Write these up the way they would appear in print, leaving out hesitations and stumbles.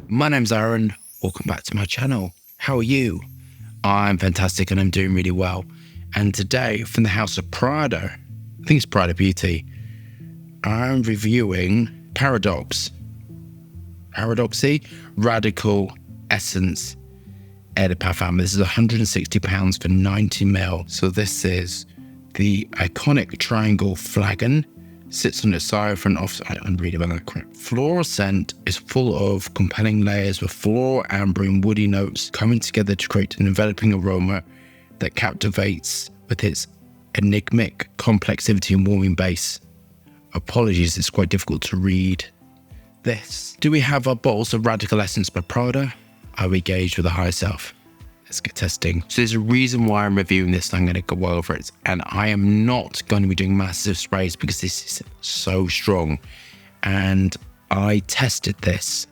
My name's Aaron. Welcome back to my channel. How are you? I'm fantastic and I'm doing really well. And today, from the house of Prada, I think it's Prada Beauty, I'm reviewing Paradoxe. Paradoxe Radical Essence Eau de Parfum. This is £160 for 90ml. So this is the iconic triangle flagon. Sits on its side for an offside. I'm reading about that correct. Floral scent is full of compelling layers with floral, amber, and woody notes coming together to create an enveloping aroma that captivates with its enigmatic complexity and warming base. Apologies, it's quite difficult to read this. Do we have our bottles of Radical Essence by Prada? Are we gauged with a higher self? Let's get testing. So there's a reason why I'm reviewing this. I'm going to go over it. And I am not going to be doing massive sprays because this is so strong. And I tested this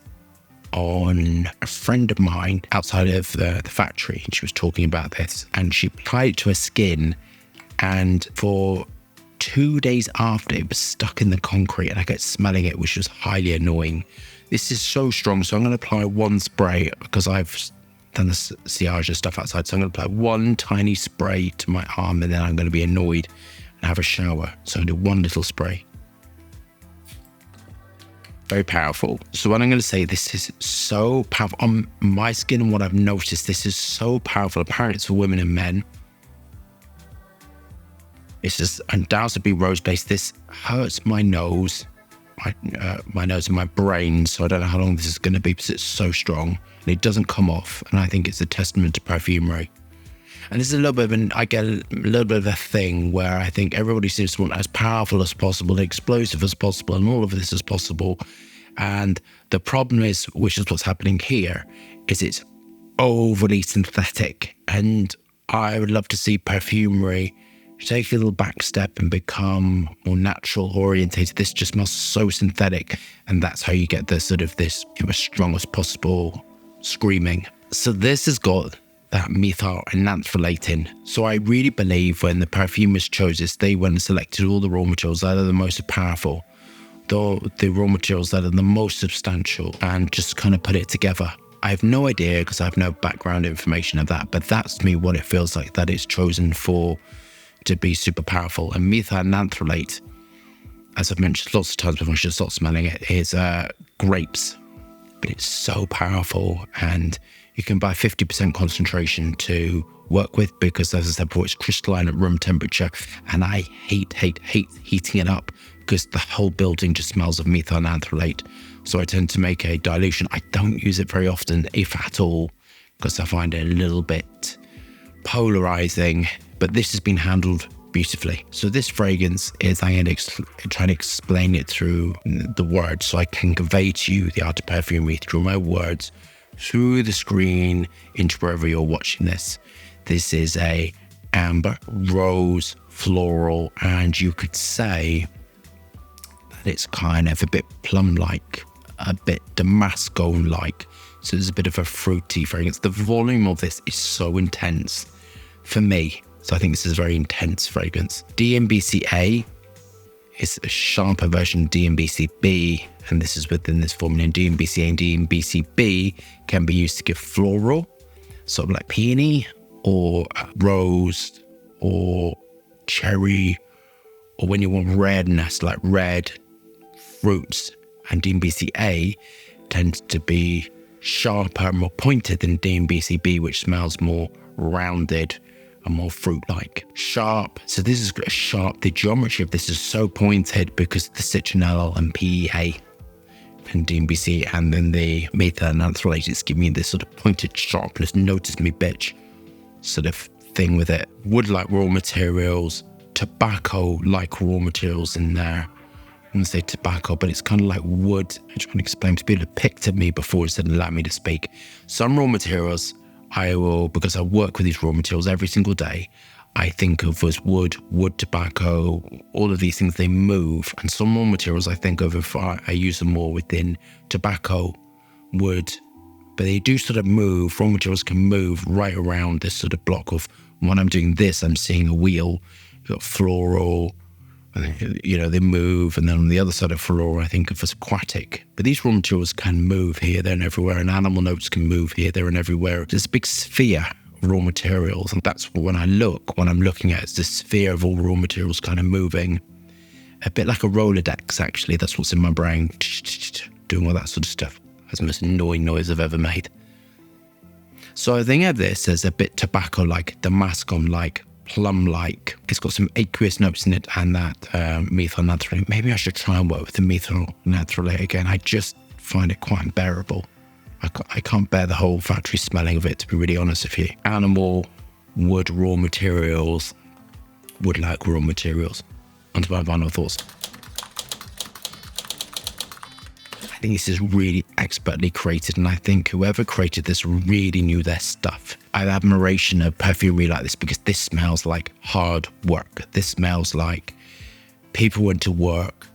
on a friend of mine outside of the factory. She was talking about this and she applied it to her skin. And for 2 days after, it was stuck in the concrete and I kept smelling it, which was highly annoying. This is so strong. So I'm going to apply one spray because I've done the sillage and stuff outside. So I'm going to apply one tiny spray to my arm and then I'm going to be annoyed and have a shower. So I'm going to do one little spray. Very powerful. So what I'm going to say, this is so powerful on my skin and what I've noticed, this is so powerful. Apparently it's for women and men. It's just undoubtedly rose-based. This hurts my nose. My nose and my brain, so I don't know how long this is going to be because it's so strong and it doesn't come off, and I think it's a testament to perfumery. And this is a little bit of I get a little bit of a thing where I think everybody seems to want as powerful as possible, explosive as possible, and all of this as possible. And the problem is, which is what's happening here, is it's overly synthetic, and I would love to see perfumery take a little back step and become more natural orientated. This just smells so synthetic, and that's how you get the sort of this as strong as possible screaming. So this has got that methyl enantholate in. So I really believe when the perfumers chose this, they went and selected all the raw materials that are the most powerful, the raw materials that are the most substantial, and just kind of put it together. I have no idea because I have no background information of that, but that's to me what it feels like, that it's chosen for to be super powerful. And methyl enantholate, as I've mentioned lots of times before, I should stop smelling it, is grapes, but it's so powerful, and you can buy 50% concentration to work with because, as I said before, it's crystalline at room temperature, and I hate heating it up because the whole building just smells of methyl enantholate. So I tend to make a dilution. I don't use it very often, if at all, because I find it a little bit polarizing, but this has been handled beautifully. So this fragrance is, I'm going to try to explain it through the words so I can convey to you the art of perfumery through my words, through the screen, into wherever you're watching this. This is a amber, rose, floral, and you could say that it's kind of a bit plum-like, a bit Damasco-like. So there's a bit of a fruity fragrance. The volume of this is so intense for me. So I think this is a very intense fragrance. DMBCA is a sharper version of DMBCB, and this is within this formula. And DMBCA and DMBCB can be used to give floral, sort of like peony, or rose, or cherry, or when you want redness, like red fruits. And DMBCA tends to be sharper, more pointed than DMBCB, which smells more rounded and more fruit-like. Sharp. So this is sharp. The geometry of this is so pointed because of the citronella and PEA and DMBC, and then the methyl enantholate is giving me this sort of pointed sharpness, notice me bitch sort of thing with it. Wood-like raw materials, tobacco-like raw materials in there. I wouldn't say tobacco, but it's kind of like wood. I'm trying to explain to people who picked at me before it didn't allow me to speak. Some raw materials I will, because I work with these raw materials every single day, I think of as wood, tobacco, all of these things, they move. And some raw materials I think of if I use them more within tobacco, wood, but they do sort of move. Raw materials can move right around this sort of block of when I'm doing this, I'm seeing a wheel. You've got floral, You know, they move. And then on the other side of flora, I think of as aquatic. But these raw materials can move here, there, and everywhere. And animal notes can move here, there, and everywhere. There's a big sphere of raw materials. And that's when I'm looking at, it's the sphere of all raw materials kind of moving. A bit like a Rolodex, actually. That's what's in my brain. Doing all that sort of stuff. That's the most annoying noise I've ever made. So I think of this as a bit tobacco-like, Damascus-like, plum-like. It's got some aqueous notes in it and that methyl nathrolate. Maybe I should try and work with the methyl nathrolate again. I just find it quite unbearable. I can't bear the whole factory smelling of it, to be really honest with you. Animal, wood, raw materials, wood-like raw materials. Onto my final thoughts. I think this is really expertly created, and I think whoever created this really knew their stuff. I have admiration of perfumery like this because this smells like hard work. This smells like people went to work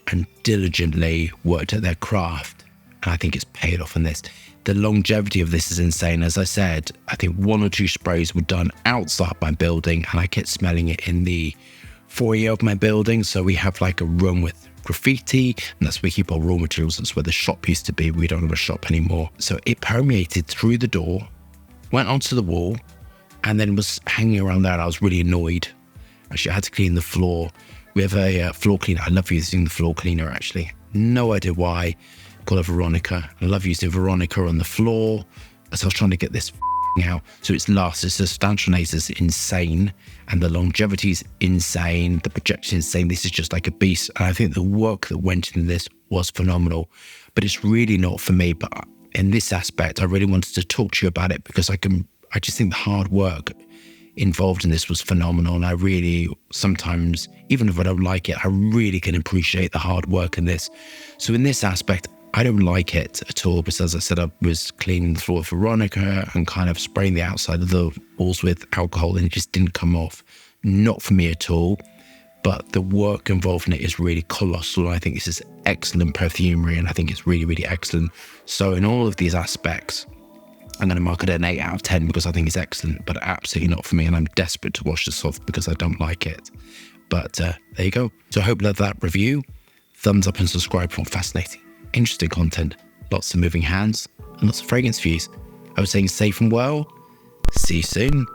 and diligently worked at their craft, and I think it's paid off in this. The longevity of this is insane. As I said, I think 1 or 2 sprays were done outside my building, and I kept smelling it in the foyer of my building. So we have like a room with graffiti, and that's where we keep our raw materials. That's where the shop used to be. We don't have a shop anymore. So it permeated through the door, went onto the wall, and then was hanging around there. And I was really annoyed. Actually, I had to clean the floor. We have a floor cleaner. I love using the floor cleaner, actually. No idea why. Call her Veronica. I love using Veronica on the floor. As I was trying to get this out. So it's the substantial is insane, and the longevity is insane, the projection is insane. This is just like a beast, and I think the work that went into this was phenomenal, but it's really not for me. But in this aspect, I really wanted to talk to you about it because I just think the hard work involved in this was phenomenal, and I really sometimes, even if I don't like it, I really can appreciate the hard work in this. So in this aspect, I don't like it at all, because as I said, I was cleaning the floor with Veronica and kind of spraying the outside of the walls with alcohol, and it just didn't come off. Not for me at all, but the work involved in it is really colossal. I think this is excellent perfumery, and I think it's really, really excellent. So in all of these aspects, I'm going to mark it an 8 out of 10 because I think it's excellent, but absolutely not for me, and I'm desperate to wash this off because I don't like it. But there you go. So I hope you loved that review. Thumbs up and subscribe for more fascinating, interesting content, lots of moving hands, and lots of fragrance views. I was saying safe and well. See you soon.